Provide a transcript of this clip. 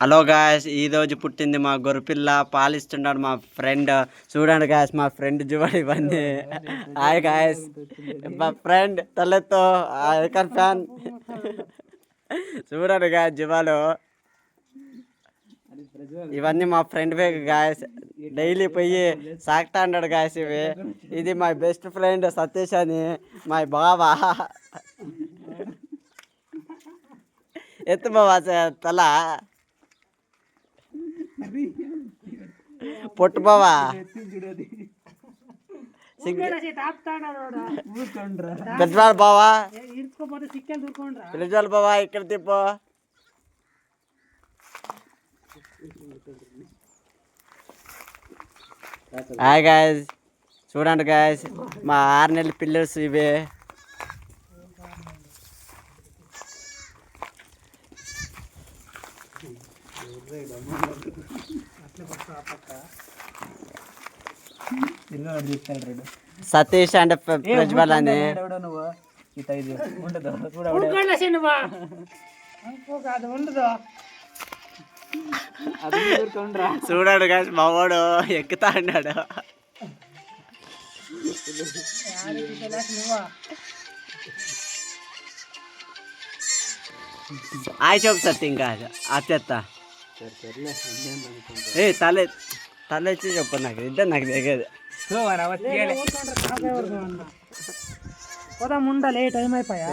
Hello guys, ఈరోజు పుట్టింది మా గొర్రెపిల్ల. పాలిస్తున్నాడు మా ఫ్రెండ్. చూడండి గాయస్, మా ఫ్రెండ్ చూడండి ఇవన్నీ. హాయ్ గాయస్, మా ఫ్రెండ్ తలెత్తో ఐకన్ ఫ్యాన్. చూడండి గాయస్ జువాలు. ఇవన్నీ మా ఫ్రెండ్ వే గాయస్. డైలీ పోయి సాగుతా అన్నాడు గాయస్ ఇవి. ఇది మై బెస్ట్ ఫ్రెండ్ సతీష్ అని, మై బావా. ఎత్తు బావా తల పొట్టు బావా. పెద్దవాళ్ళు బావా, పిలిచాలి బావా, ఇక్కడ తిప్పు. హాయ్ గాయస్, చూడండి గాయస్ మా 6 నెలల పిల్లర్స్ ఇవే. సతీష్ అంటే ప్రజ్వల్ అని. చూడాడు కాదు మా వాడు ఎక్కుతా అన్నాడు. ఆయ చెప్పు సత్య, ఇంకా అత్యత్త ఏ తలెచ్చి చెప్పు. నాకు ఇద్దరు నాకు దిగదు. ఉండాలి, టైం అయిపోయా.